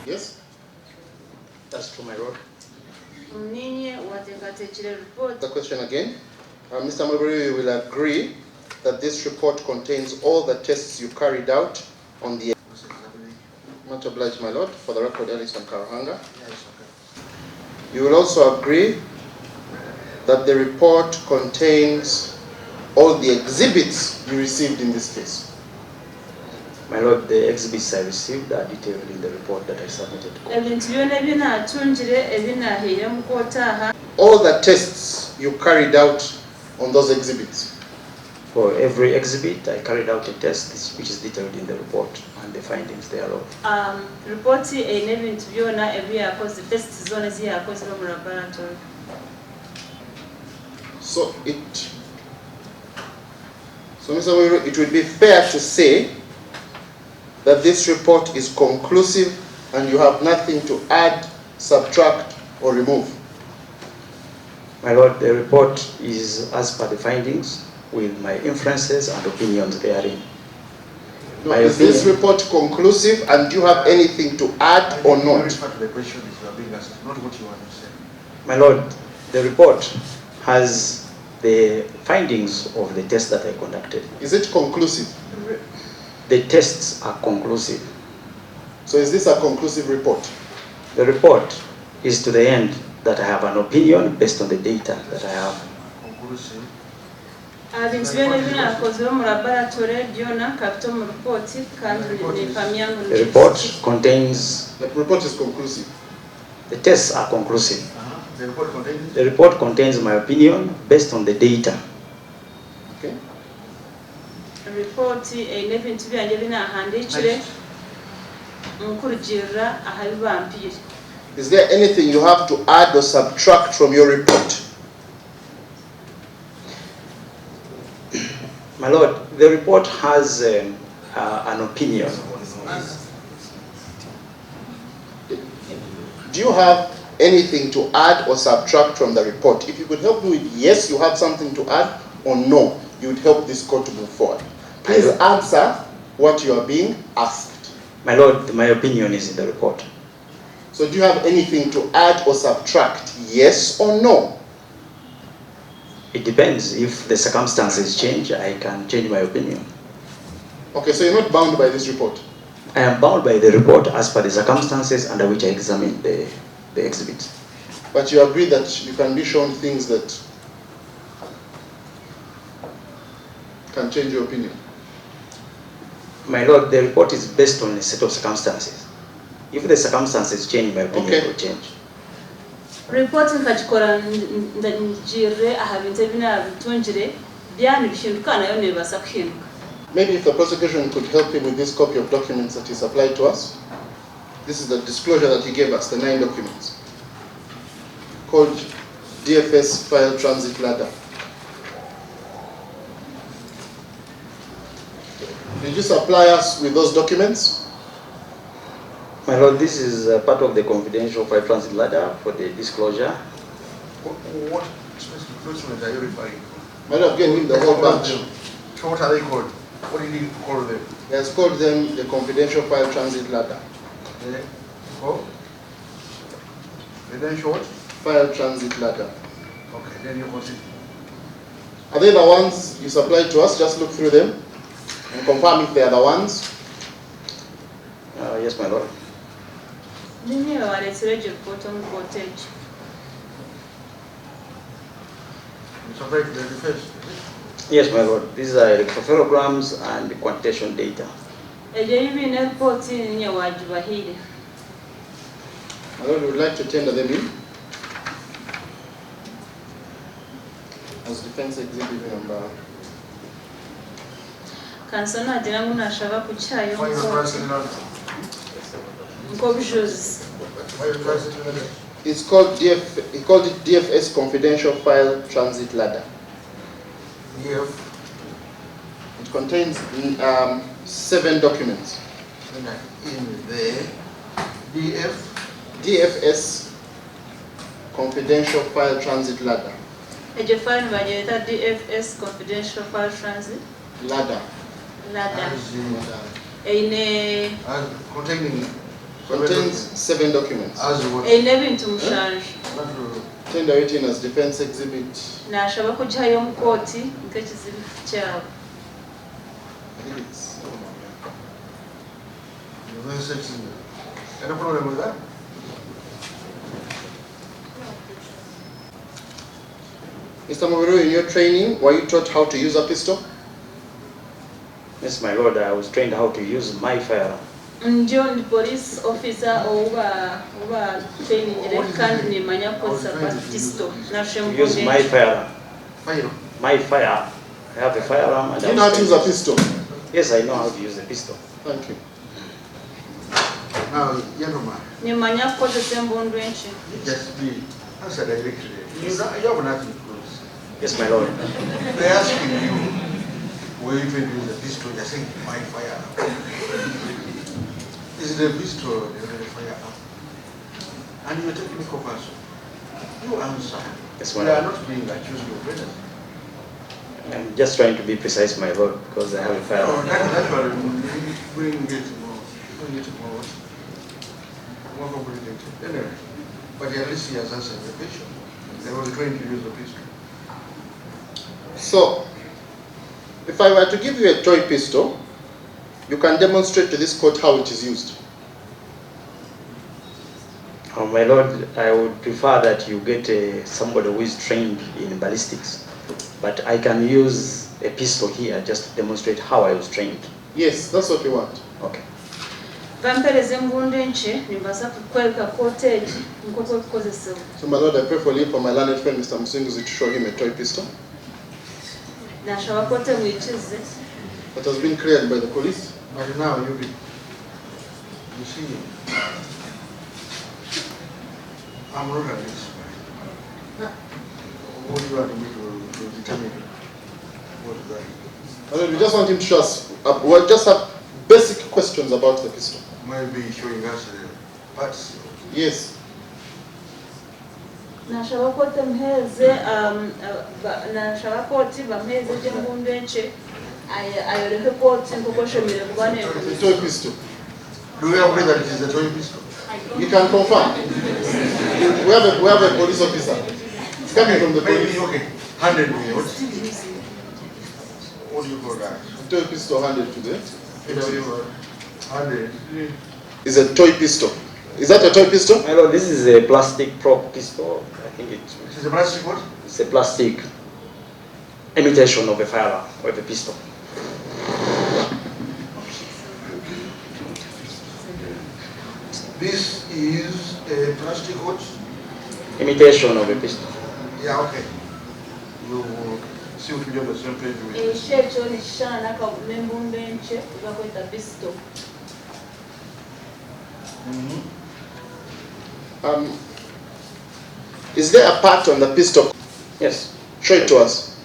Yes? That's true, my lord. The question again. Mr. Mulberry, you will agree that this report contains all the tests you carried out on the... Much obliged, my lord. For the record, Alison Karahanga. Yes, okay. You will also agree that the report contains all the exhibits you received in this case. My lord, the exhibits I received are detailed in the report that I submitted to court. All the tests you carried out on those exhibits. For every exhibit, I carried out a test which is detailed in the report and the findings thereof. So Mr. Mulberry, it would be fair to say that this report is conclusive and you have nothing to add, subtract, or remove. My lord, the report is as per the findings with my inferences and opinions therein. No, is this report conclusive and do you have anything to add or not? The question is you are being asked, not what you want to say. My lord, the report has the findings of the test that I conducted. Is it conclusive? The tests are conclusive. So is this a conclusive report? The report is to the end that I have an opinion based on the data that I have. Conclusive. The report is conclusive. The tests are conclusive. The report contains my opinion based on the data. Okay. Is there anything you have to add or subtract from your report? My lord, the report has an opinion. Do you have anything to add or subtract from the report? If you could help me with yes, you have something to add, or no, you would help this court to move forward. Please answer what you are being asked. My lord, my opinion is in the report. So do you have anything to add or subtract, yes or no? It depends. If the circumstances change, I can change my opinion. Okay, so you're not bound by this report? I am bound by the report as per the circumstances under which I examine the exhibit. But you agree that you can be shown things that can change your opinion? My lord, the report is based on a set of circumstances. If the circumstances change, my opinion will change. Reporting kachikora njire ahabinze bina bitunjire byani bishinduka nayo nebasa kuhinduka. Maybe if the prosecution could help him with this copy of documents that he supplied to us. This is the disclosure that he gave us, the 9 documents, called DFS File Transit Ladder. Did you supply us with those documents? My lord, this is part of the confidential file transit ladder for the disclosure. What specific documents are you referring to? My lord, give him the whole bunch. So what are they called? What did you call them? He has called them the confidential file transit ladder. Confidential file transit ladder. Okay, then you proceed. Are they the ones you supplied to us? Just look through them and confirm if they are the ones. Yes, my lord. You supplied the first? Yes, my lord. These are electropherograms and quantitation data. My lord, we would like to tender them in as defense exhibit number. Kansona dirangu nashaba kuchayo It's called he called it DFS Confidential File Transit Ladder. DF. It contains 7 documents. In the DFS Confidential File Transit Ladder. DFS Confidential File Transit Ladder. Ladder. containing Contains 7 documents. As you want. eyina ebintu musanju Tender written as defense exhibit. n'ashaba kugihayo mu kooti nk'ekizibu kyabo. I think it's. You're very sexy. Any problem with that? Mr. Mobiru, in your training, were you taught how to use a pistol? Yes, my lord, I was trained how to use my firearm. Ndio ndi police officer oba training kandi nimanya kukozesa pistol To use my firearm. Fire. My firearm. I have a firearm and Do you know how to use a pistol? Yes, I know how to use a pistol. Thank you. Now, gentlemen, nimanya kukozesa embundu enki. just be answer directly. You have nothing to lose. Yes, my lord. They're asking you, were you trained to use a pistol? You're saying, my firearm. Is the pistol the firearm? And you're a technical person. You answer. Yes, We my are lord. not being accused of presence. I'm just trying to be precise, my lord, because I have a Oh, firearm. that's what we bring it more. Bring it more. More complicated. Anyway, but at least he has answered the question. They were trained to use the pistol. So, if I were to give you a toy pistol, you can demonstrate to this court how it is used. Oh, my lord, I would prefer that you get somebody who is trained in ballistics. But I can use a pistol here just to demonstrate how I was trained. Yes, that's what we want. Okay. Bampereza embundu enki nimbaza kukwereka kooti egi nk'oku ekukozesebwa. So, my lord, I pray for you for my learned friend, Mr. Musinguzi, to show him a toy pistol Nashaba kooti emwikize. that has been cleared by the police. But now you see, I'm not an expert. What do you want me to determine? What is that? My lord, we just want him to show us, we'll just have basic questions about the pistol. Maybe showing us parts. Yes. Nashaba kooti nashaba kooti bamuheeze egi embundu enki ayoreke kooti nk'oku oshemereire kuba It's a neekozesa. toy pistol. Do we agree that it is a toy pistol? You can confirm. We have a police officer. It's coming from the Maybe, police. okay. 100 million. What do you call that? Toy pistol handed to the. 100. Is a toy pistol. Is that a toy pistol? My lord, this is a plastic prop pistol. I think It is a plastic what? it's a plastic imitation of a firearm, of a pistol. This is a plastic what? Imitation of a pistol. Yeah, okay. We will see if we get the same page with Eki ekyo nikishushana n'embundu enki bakweta pistol. Is there a part on the pistol? Yes. Show it to us.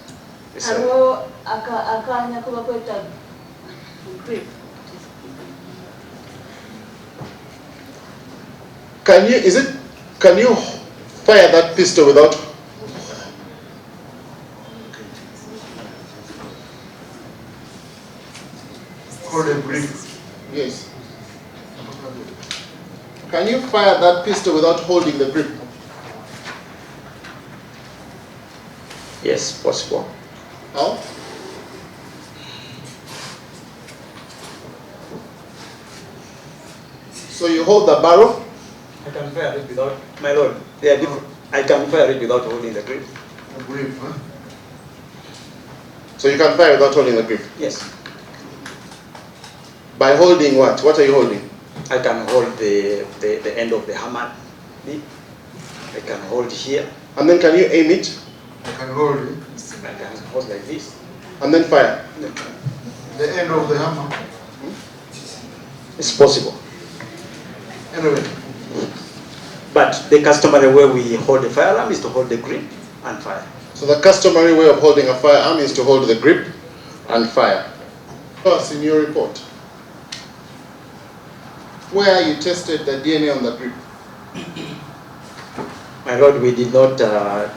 It's a, Hariho akanya ku bakweta grip. Can you fire that pistol without? called a brick. Yes. Can you fire that pistol without holding the grip? yes, possible. How? So you hold the barrel. I can fire it without, my lord, they are different. I can fire it without holding the grip. A brick, huh? So you can fire without holding the grip. Yes. By holding what? What are you holding? I can hold the end of the hammer. I can hold here. And then can you aim it I can hold it. I can hold like this. and then fire? The end of the hammer. It's possible. Anyway, But the customary way we hold the firearm is to hold the grip and fire. So the customary way of holding a firearm is to hold the grip and fire. First, in your report, where you tested the DNA on the grip. My lord, we did not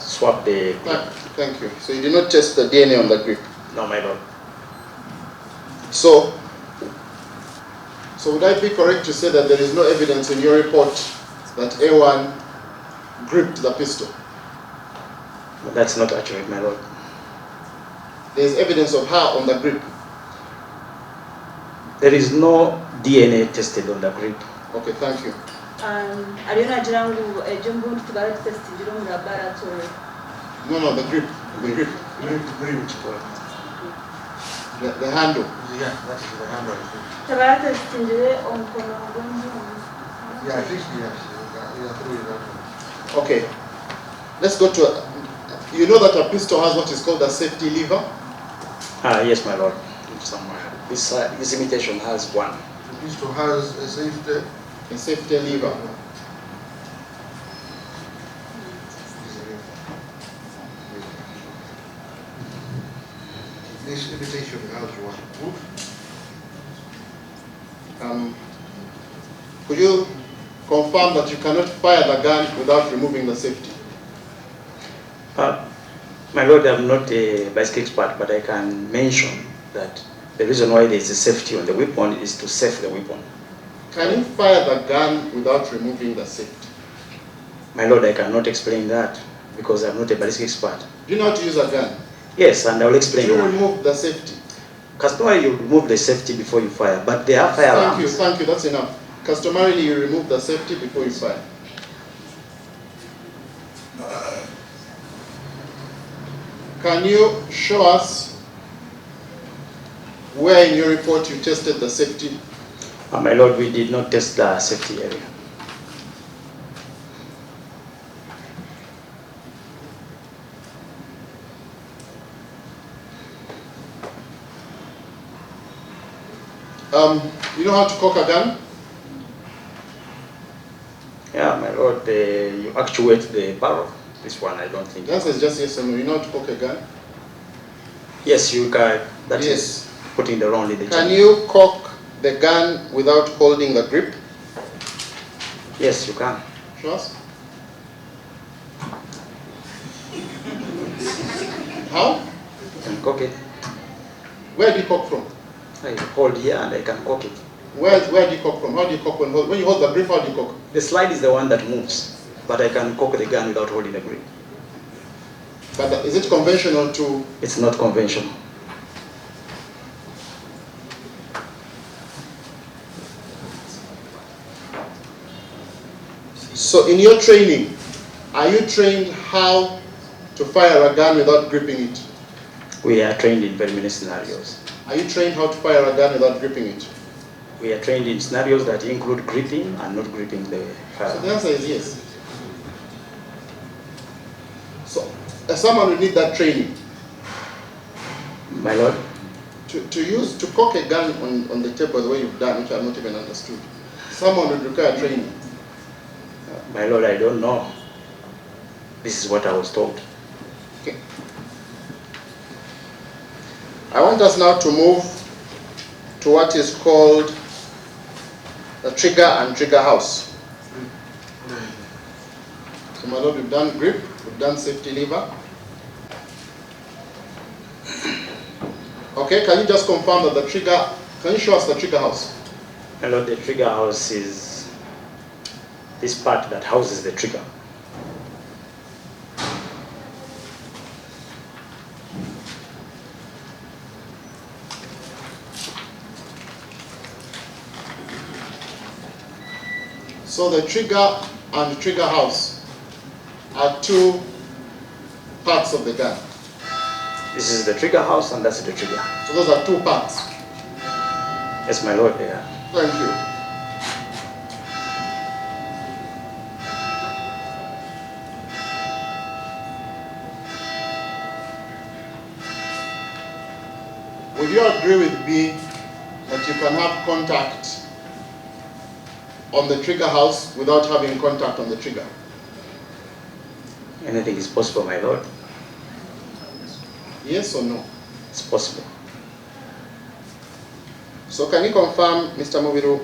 swap the grip. Thank you. So you did not test the DNA on the grip. No, my lord. So So would I be correct to say that there is no evidence in your report that A1 gripped the pistol? That's not accurate, my lord. There is evidence of her on the grip. There is no DNA tested on the grip. Okay, thank you. Aliona jirangu ejumbu tugala test jiro mu laboratory. No, the grip. The grip. The handle. Yeah, that is the handle. Tugala test jiro omukono gwenju. Yeah, I think yeah, through that one. Okay. Let's go to, you know that a pistol has what is called a safety lever? Yes, my lord. Somewhere. This imitation has one. The pistol has a safety lever. This imitation has one. Could you confirm that you cannot fire the gun without removing the safety? My lord, I'm not a bicycle expert, but I can mention that the reason why there is a safety on the weapon is to save the weapon. Can you fire the gun without removing the safety? My lord, I cannot explain that because I'm not a ballistic expert. Do you know how to use a gun? Yes, and I will explain Do you why. remove the safety? Customarily, you remove the safety before you fire, but there are firearms. Thank you, that's enough. Customarily, you remove the safety before you fire. Can you show us where in your report you tested the safety? My lord, we did not test the safety area. You know how to cock a gun? Yeah, my lord, you actuate the barrel. This one, I don't think. The answer is just yes or no. You know how to cock a gun? Yes, you can. That Yes. is putting the round in the Can chamber. you cock the gun without holding the grip? Yes, you can. Show us. How? You can cock it. Where do you cock from? I hold here and I can cock it. Where do you cock from? How do you cock when you hold the grip? How do you cock? The slide is the one that moves, but I can cock the gun without holding the grip. But is it conventional to? It's not conventional. So in your training, are you trained how to fire a gun without gripping it? We are trained in very many scenarios. Are you trained how to fire a gun without gripping it? We are trained in scenarios that include gripping and not gripping the So firearm. the answer is yes. So someone will need that training. My lord, To cock a gun on the table the way you've done, which I've not even understood. Someone would require training. my lord, I don't know. This is what I was told. Okay. I want us now to move to what is called the trigger and trigger house. So my lord, we've done grip, we've done safety lever. Okay, can you just confirm that the trigger, can you show us the trigger house? My lord, the trigger house is this part that houses the trigger. So the trigger and the trigger house are two parts of the gun. This is the trigger house and that's the trigger. So those are two parts. Yes, my lord, they are. Thank you. Would you agree with me that you can have contact on the trigger house without having contact on the trigger? Anything is possible, my lord. Yes or no? It's possible. So can you confirm, Mr. Mubiru,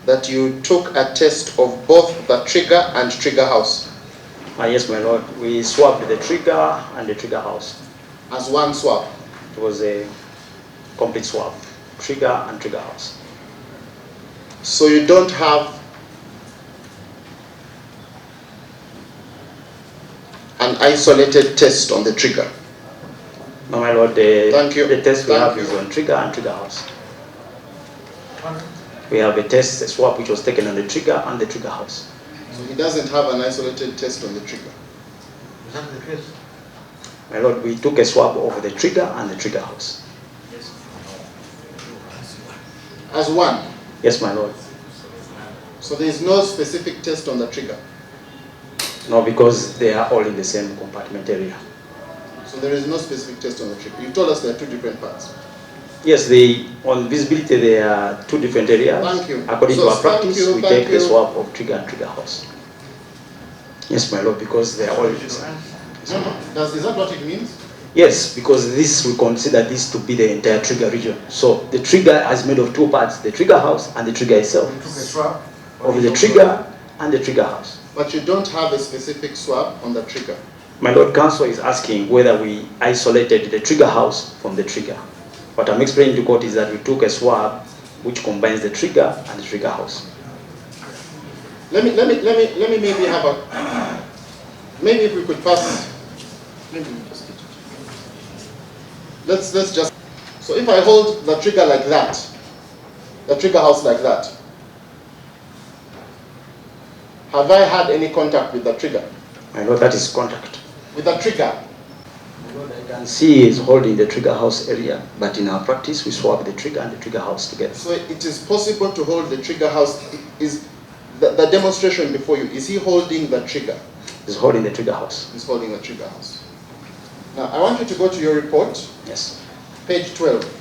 that you took a test of both the trigger and trigger house? Yes, my lord. We swapped the trigger and the trigger house. As one swap? It was a complete swap. Trigger and trigger house. So you don't have an isolated test on the trigger. No, my lord, the test we Thank have you. is on trigger and trigger house. We have a test, a swab, which was taken on the trigger and the trigger house. So he doesn't have an isolated test on the trigger. Is that the case? My lord, we took a swab over the trigger and the trigger house. As one. Yes, my lord. So there is no specific test on the trigger. No, because they are all in the same compartment area. So there is no specific test on the trigger. You told us there are two different parts. Yes, on visibility there are two different areas. Thank you. According So to our practice, we take the you. swab of trigger and trigger house. Yes, my lord, because they are all in the same. No. Is that what it means? Yes, because this we consider this to be the entire trigger region. So the trigger is made of two parts: the trigger house and the trigger itself. You took a swab Of the trigger and the trigger house. But you don't have a specific swab on the trigger. My Lord Counsel is asking whether we isolated the trigger house from the trigger. What I'm explaining to court is that we took a swab which combines the trigger and the trigger house. Let me maybe have a, maybe if we could pass, maybe we just get it. Let's just, so if I hold the trigger like that, the trigger house like that, have I had any contact with the trigger? My Lord, that is contact. With the trigger? My Lord, I can see he is holding the trigger house area, but in our practice we swap the trigger and the trigger house together. So it is possible to hold the trigger house. Is the demonstration before you, is he holding the trigger? He's holding the trigger house. He's holding the trigger house. Now I want you to go to your report. Yes. Page 12.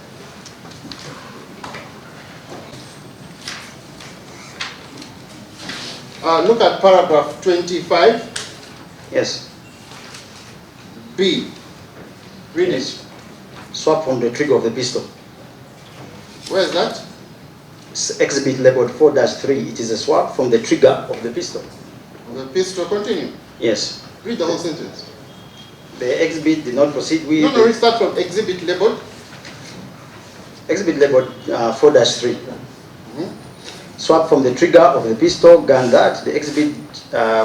Look at paragraph 25. Yes. B. Read Yes. Swap from the trigger of the pistol. it. Where is that? It's exhibit labeled 4-3. It is a swap from the trigger of the pistol. The pistol, continue. Yes. Read the whole sentence. The exhibit did not proceed with... No, we start from exhibit labeled. Exhibit labeled 4-3. Swap from the trigger of the pistol, gun that. The exhibit,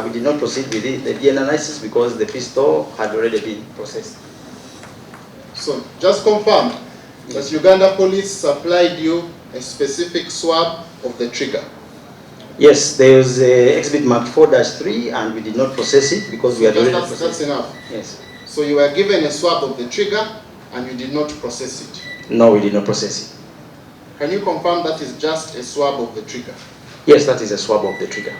we did not proceed with it, the DNA analysis, because the pistol had already been processed. So just confirm that Uganda police supplied you a specific swab of the trigger. Yes, there was a exhibit marked 4-3 and we did not process it because we had already processed That's it. enough. Yes. So you were given a swab of the trigger and you did not process it. No, we did not process it. Can you confirm that is just a swab of the trigger? Yes, that is a swab of the trigger.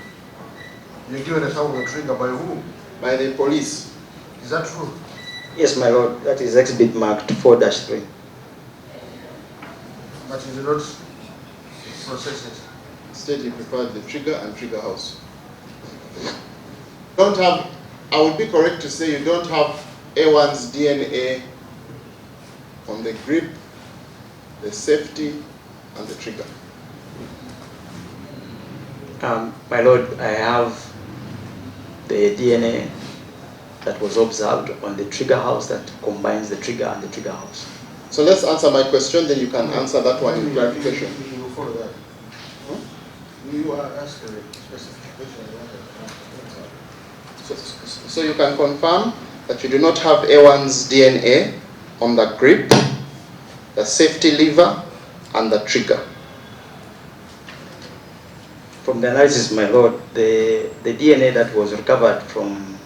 You're given a swab of the trigger by whom? By the police. Is that true? Yes, my lord, that is exhibit marked 4-3. But you did not process it. Instead you prepared the trigger and trigger house. Don't have, I would be correct to say you don't have A1's DNA on the grip, the safety, and the trigger. My lord, I have the DNA that was observed on the trigger house that combines the trigger and the trigger house. So let's answer my question, then you can answer that one in clarification. You follow that. You are asking a specific question. So you can confirm that you do not have A1's DNA on the grip, the safety lever, and the trigger. From the analysis, my lord, the DNA that was recovered from...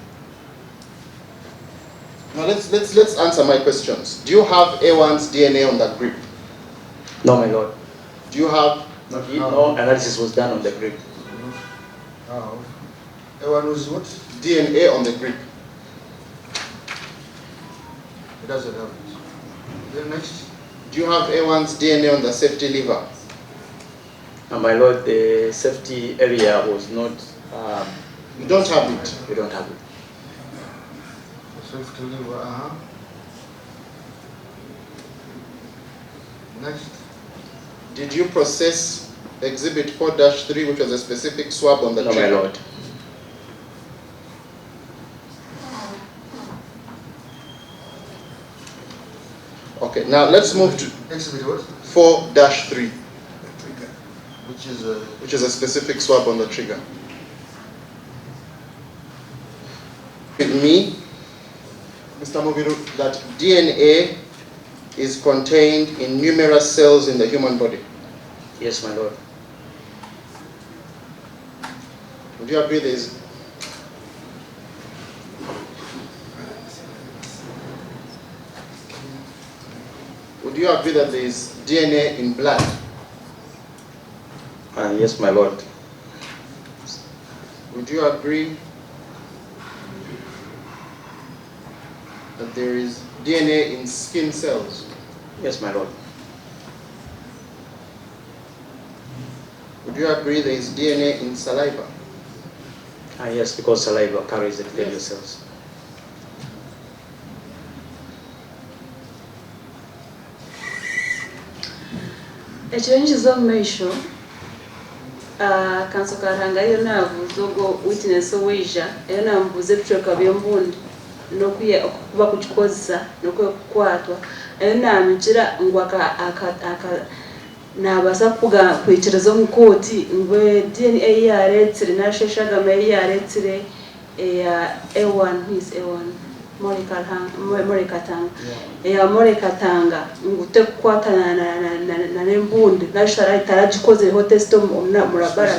Now let's answer my questions. Do you have A1's DNA on the grip? No, my lord. Do you have? No analysis was done on the grip. A1 was what? DNA on the grip. It doesn't have it. Then next. Do you have A1's DNA on the safety lever? My lord, the safety area was not... You don't have it. We don't have it. Safety lever, Next. Did you process exhibit 4-3, which was a specific swab on the No, trigger? my lord. Okay, now let's move to Exhibit what? 4-3. which is a specific swab on the trigger. With me, Mr. Mubiru, that DNA is contained in numerous cells in the human body. Yes, my lord. Would you agree there is? Would you agree that there is DNA in blood? Yes, my lord. Would you agree that there is DNA in skin cells? Yes, my lord. Would you agree there is DNA in saliva? Yes, because saliva carries epithelial cells. Ekyenyikiza mu maisho kansokaranga iyo nabuuza ogwo witness oweija iyo namubuuza ebicweka by'embundi n'okuba kukikozesa n'okwekukwatwa iyo namugira ngu nabaasa kwikiriza omu kooti ngu DNA yaretsire nasheshagama yaretsire eya A1 Henry Katanga Katanga ngu tekukwatana na n'embundi nashara itaragikozeho test mu laboratory. I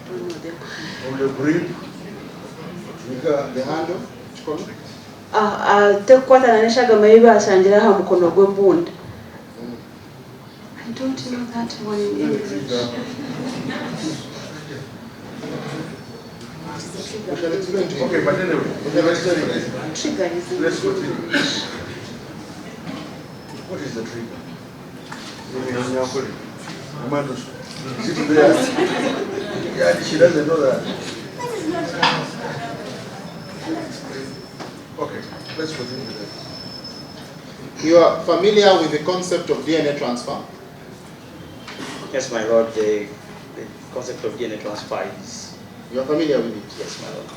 don't know them. On the grip, The handle? Tekukwatana neshagama ibashangira aha mukono gw'embundi. I don't know that one in English. okay, but anyway, Trigger is in let's continue. English. What is the trigger? Sit there. Yeah, she doesn't know that. Okay, let's continue with that. You are familiar with the concept of DNA transfer? Yes, my lord. The concept of DNA transfer is. You are familiar with it? Yes, my lord.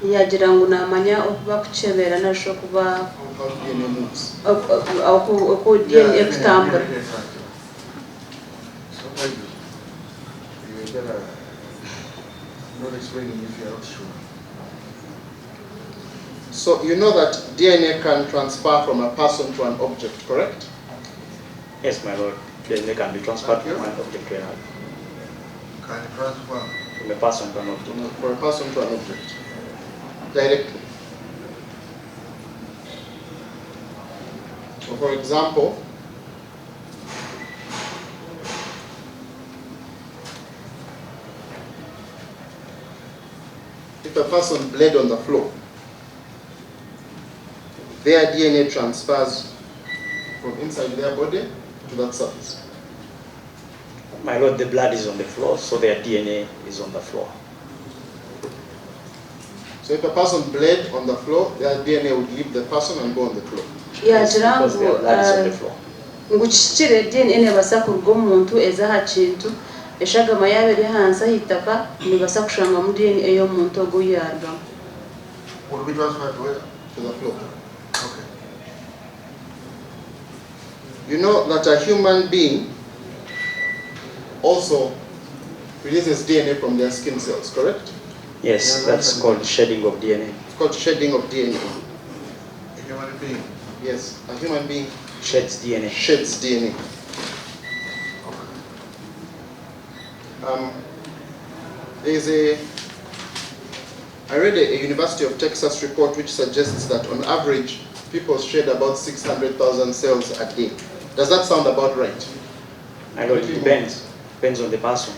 yagira ngu namanya okuba kukyebera nasho kuba How DNA moves. oku DNA ekutambura. Sometimes you better not explaining if you are not sure. So you know that DNA can transfer from a person to an object, correct? Yes, my lord. DNA can be transferred from one object to another. Can transfer. From a person to an object. For a person to an object. Directly. So for example, if a person bled on the floor, their DNA transfers from inside their body to that surface. My lord, the blood is on the floor, so their DNA is on the floor. So if a person bled on the floor, their DNA would leave the person and go on the floor. yagira Because their blood is on the floor. ngu kikire DNA nebasa kuruga omuntu eza aha kintu eshagama yaaba eri hansi ah'itaka nebasa kushangamu DNA ey'omuntu ogwo yarugamu. Will be transferred to where? To the floor. Okay. You know that a human being also releases DNA from their skin cells, correct? Yes, that's called shedding of DNA. It's called shedding of DNA. A human being. Yes, a human being Sheds DNA. sheds DNA. I read a University of Texas report which suggests that on average, people shed about 600,000 cells a day. Does that sound about right? I know it depends. Depends on the person.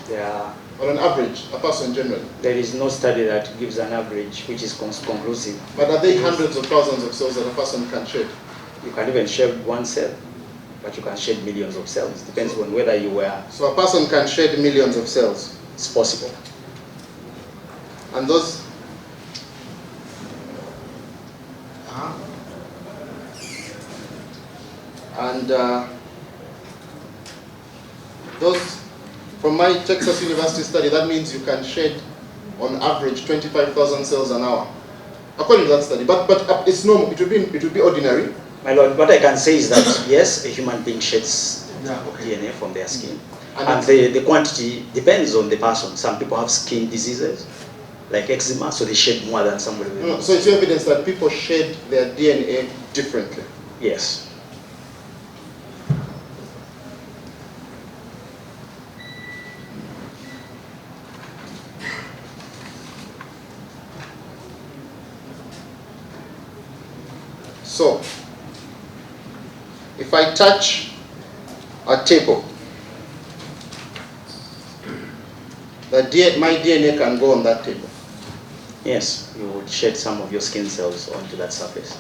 On an average, a person generally. There is no study that gives an average which is conclusive. But are there hundreds of thousands of cells that a person can shed? You can even shed one cell, but you can shed millions of cells. Depends on whether you were. So a person can shed millions of cells. It's possible. And those those, from my Texas University study, that means you can shed on average 25,000 cells an hour, according to that study. But it's normal. It would be ordinary. My lord, what I can say is that yes, a human being sheds DNA from their skin, and the quantity depends on the person. Some people have skin diseases like eczema, so they shed more than somebody. No, so it's evidence that people shed their DNA differently. Yes. So, if I touch a table, my DNA can go on that table. Yes, you would shed some of your skin cells onto that surface.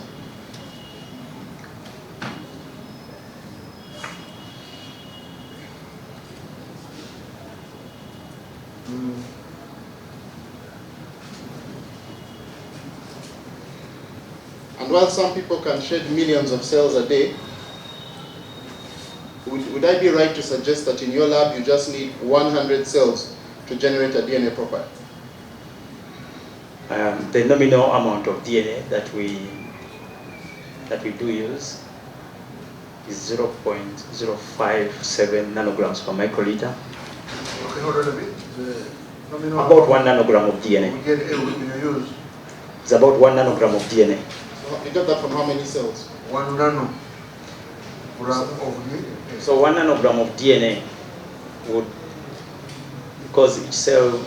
And while some people can shed millions of cells a day, would I be right to suggest that in your lab you just need 100 cells to generate a DNA profile? The nominal amount of DNA that we do use is 0.057 nanograms per microliter. Okay, hold on a bit. About 1 nanogram of DNA. We get use It's about 1 nanogram of DNA. So you got that from how many cells? 1 nanogram of DNA. So 1 nanogram of DNA would, because each cell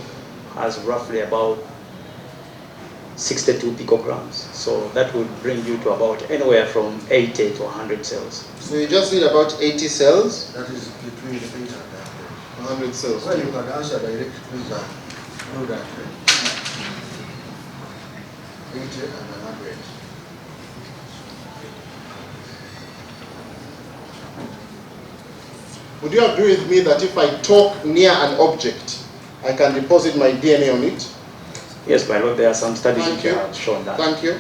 has roughly about 62 picograms, so that would bring you to about anywhere from 80 to 100 cells. So you just need about 80 cells? That is between 8 and 100 cells. Well, you can answer directly, please know that. 80 and 100. Would you agree with me that if I talk near an object, I can deposit my DNA on it? Yes, my lord, there are some studies which have shown that. Thank you.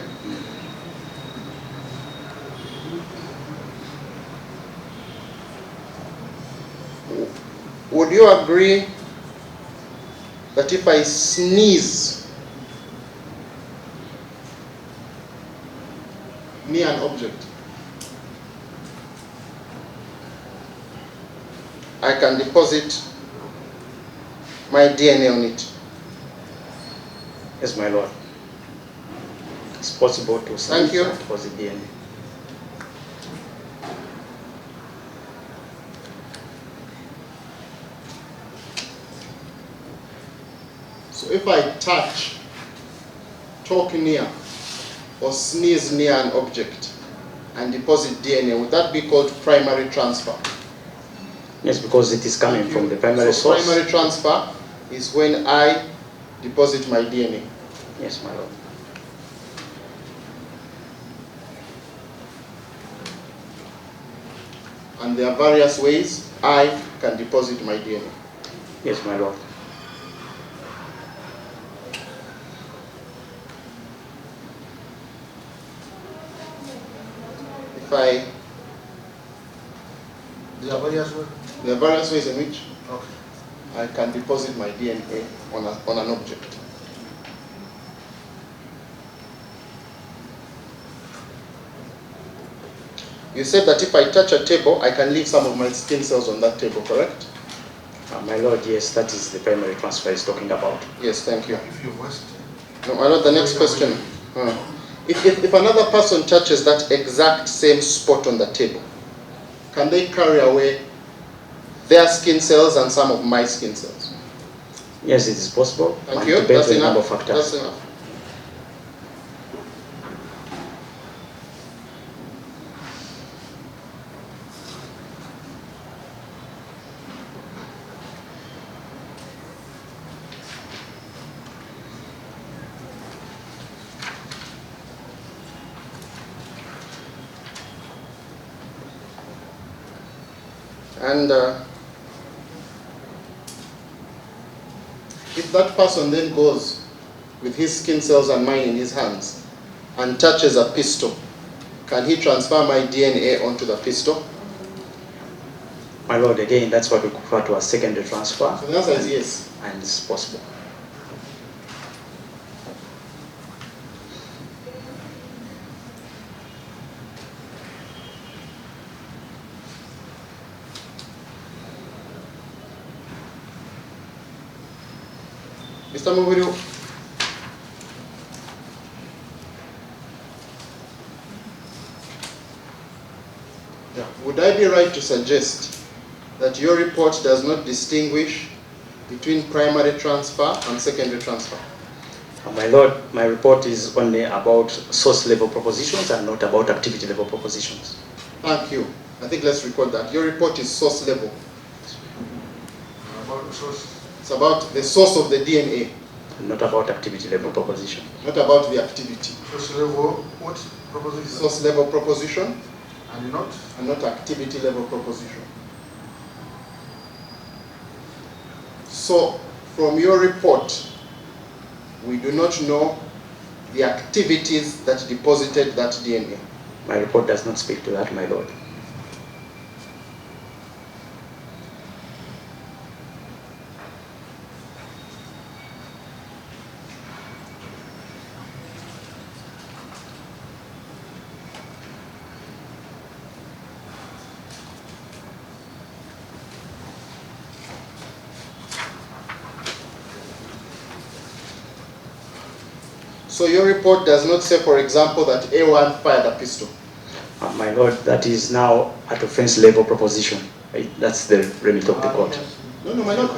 Would you agree that if I sneeze near an object, I can deposit my DNA on it? Yes, my lord. It's possible to Thank you. deposit DNA. So if I touch, talk near, or sneeze near an object and deposit DNA, would that be called primary transfer? Yes, because it is coming from the primary So source. primary transfer is when I deposit my DNA. Yes, my lord. And there are various ways I can deposit my DNA. Yes, my lord. There There are various ways. are various ways in which Okay. I can deposit my DNA on an object. You said that if I touch a table, I can leave some of my skin cells on that table, correct? My lord, yes, that is the primary transfer he's talking about. Yes, thank you. If you must. No, my lord, the next question. If another person touches that exact same spot on the table, can they carry away their skin cells and some of my skin cells? Yes, it is possible. Thank It you. depends That's on a number of enough. factors. That's enough. And if that person then goes with his skin cells and mine in his hands and touches a pistol, can he transfer my DNA onto the pistol? My lord, again, that's what we refer to as secondary transfer. So the answer is yes. And it's possible. Mr. Mubiri, yeah. Would I be right to suggest that your report does not distinguish between primary transfer and secondary transfer? My Lord, my report is only about source level propositions and not about activity level propositions. Thank you. I think let's record that. Your report is source level. About the source. It's about the source of the DNA. Not about activity level proposition. Not about the activity. Source level, what proposition? Source level proposition. And not? And not activity level proposition. So, from your report, we do not know the activities that deposited that DNA. My report does not speak to that, my Lord. So your report does not say, for example, that A1 fired a pistol. My Lord, that is now at offense level proposition. Right? That's the remit of the court. No, my Lord,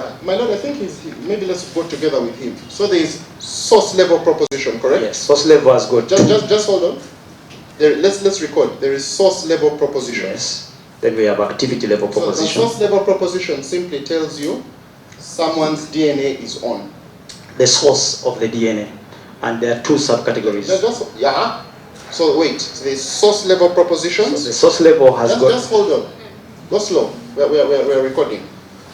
I think maybe let's go together with him. So there is source level proposition, correct? Yes, source level has got just hold on. Let's record. There is source level proposition. Yes. Then we have activity level proposition. So the source level proposition simply tells you someone's DNA is on. The source of the DNA. And there are two subcategories. Yeah. So wait, so there's source level propositions. So the source level has got... Just hold on. Go slow. We're recording.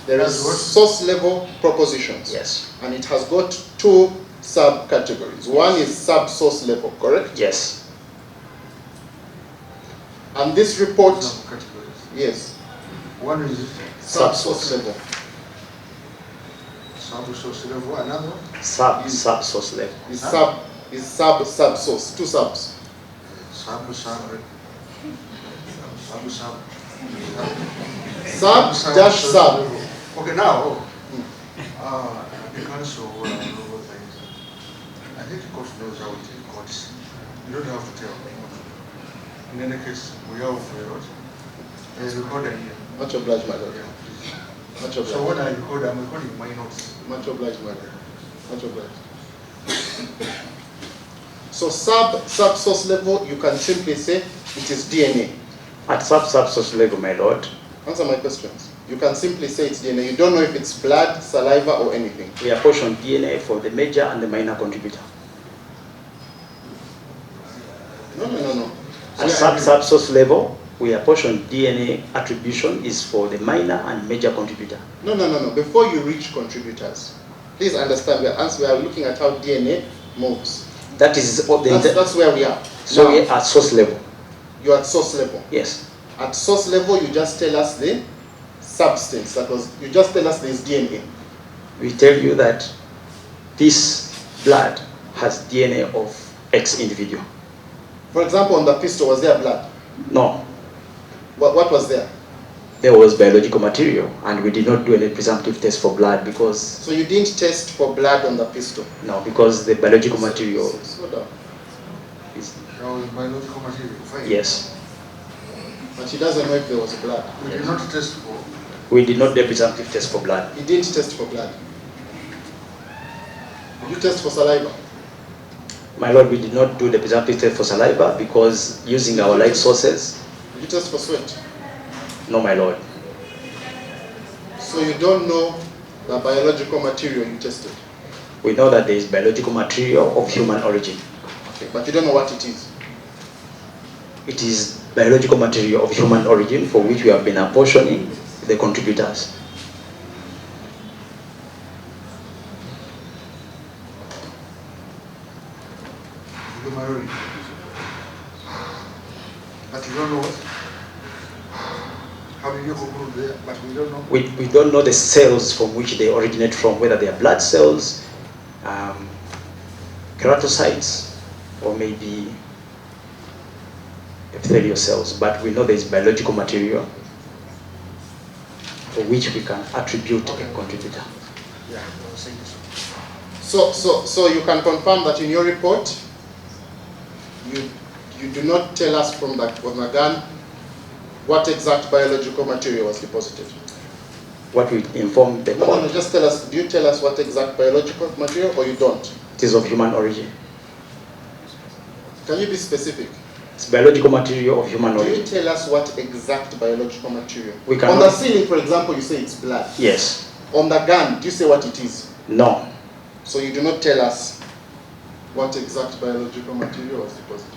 There is source level propositions. Yes. And it has got two subcategories. One is sub-source level, correct? Yes. And this report... Subcategories. Yes. One is Sub-source level. Sub-source level, another? Sub-source level. Is sub-source. Two subs. Sub. Sub-sub. Okay, now, the council will know things. I think the court knows how it is courts. You don't have to tell. In any case, we are failed. There's a recorder here. Much obliged, my lord. Yeah, please. Much obliged. So when I record, I'm recording my notes. Much obliged, my lord. Much obliged. So sub-source level, you can simply say it is DNA. At sub-source level, my Lord. Answer my questions. You can simply say it's DNA. You don't know if it's blood, saliva, or anything. We apportion DNA for the major and the minor contributor. No. At sub-source level, we apportion DNA attribution is for the minor and major contributor. No. Before you reach contributors, please understand we are looking at how DNA moves. That is what that's where we are. So now, we're at source level. You're at source level. Yes. At source level, you just tell us the substance. You just tell us there's DNA. We tell you that this blood has DNA of X individual. For example, on the pistol, was there blood? No. What was there? There was biological material, and we did not do any presumptive test for blood because... So you didn't test for blood on the pistol? No, because the biological material... Slow down. Biological material, fine. Yes. But he doesn't know if there was blood. We did not test for... We did not do a presumptive test for blood. He didn't test for blood. Did you test for saliva? My Lord, we did not do the presumptive test for saliva because using our light sources... Did you test for sweat? No, my Lord. So you don't know the biological material you tested? We know that there is biological material of human origin. Okay, but you don't know what it is? It is biological material of human origin for which we have been apportioning the contributors. But you don't know what? How did you conclude there? But we don't know. We don't know the cells from which they originate from, whether they are blood cells, keratocytes, or maybe epithelial cells. But we know there is biological material for which we can attribute a contributor. Yeah, I was saying so. So you can confirm that in your report, you do not tell us from the gun what exact biological material was deposited. What we inform the court. No, just tell us, do you tell us what exact biological material or you don't? It is of human origin. Can you be specific? It's biological material of human origin. Do you tell us what exact biological material? We cannot. On the ceiling, for example, you say it's blood. Yes. On the gun, do you say what it is? No. So you do not tell us what exact biological material was deposited.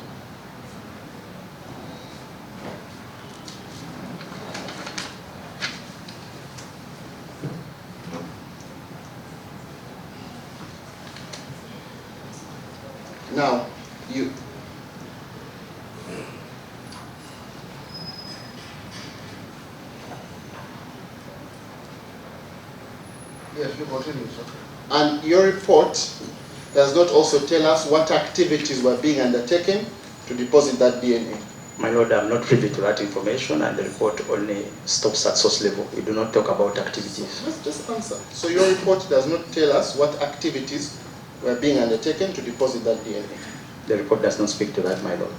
Now, you Yes, you continue, sir. and your report does not also tell us what activities were being undertaken to deposit that DNA. My Lord, I'm not privy to that information, and the report only stops at source level. We do not talk about activities. Let's just answer. So your report does not tell us what activities were being undertaken to deposit that DNA. The report does not speak to that, my Lord.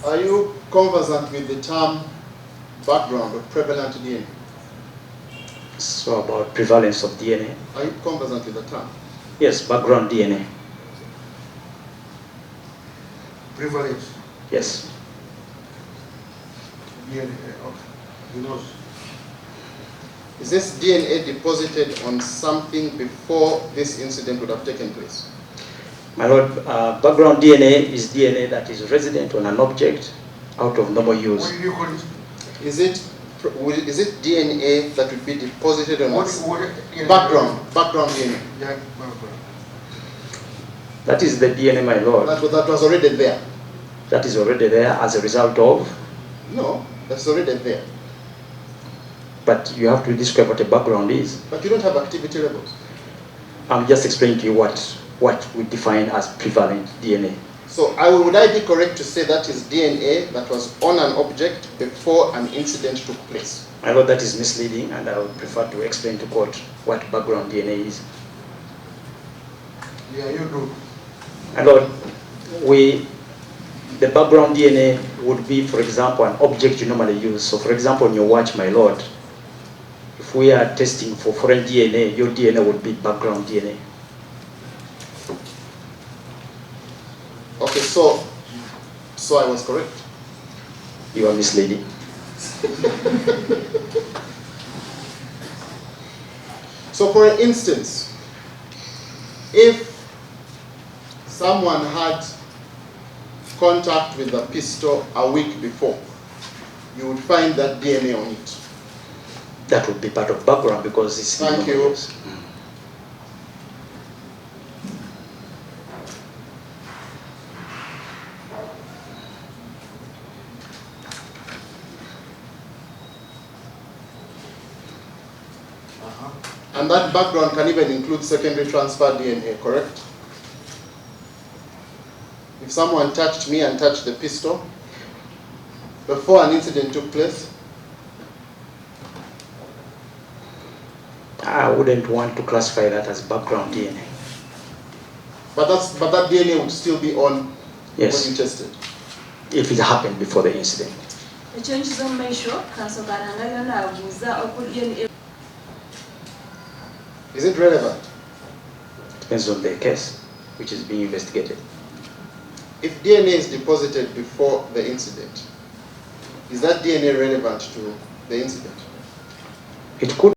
Are you conversant with the term background or prevalent DNA? So about prevalence of DNA. Are you conversant with the term? Yes, background DNA. Prevalence. Yes. DNA. Okay. He knows. Is this DNA deposited on something before this incident would have taken place? My Lord, background DNA is DNA that is resident on an object out of normal What use. do you call it? Is it DNA that would be deposited on DNA? background DNA? Yeah, background. That is the DNA, my Lord. That was already there? That is already there as a result of. No, that's already there. But you have to describe what a background is. But you don't have activity levels. I'm just explaining to you what we define as prevalent DNA. So would I be correct to say that is DNA that was on an object before an incident took place? My Lord, that is misleading, and I would prefer to explain to court what background DNA is. Yeah, you do. My Lord, the background DNA would be, for example, an object you normally use. So, for example, on your watch, my Lord, if we are testing for foreign DNA, your DNA would be background DNA. Okay, so I was correct. You are misleading. So for instance, if someone had contact with the pistol a week before, you would find that DNA on it. That would be part of background because it's. Thank you. And that background can even include secondary transfer DNA, correct? If someone touched me and touched the pistol before an incident took place, I wouldn't want to classify that as background DNA. but that DNA would still be on when Yes, you tested. if it happened before the incident. Is it relevant? Depends on the case which is being investigated. If DNA is deposited before the incident, is that DNA relevant to the incident? It could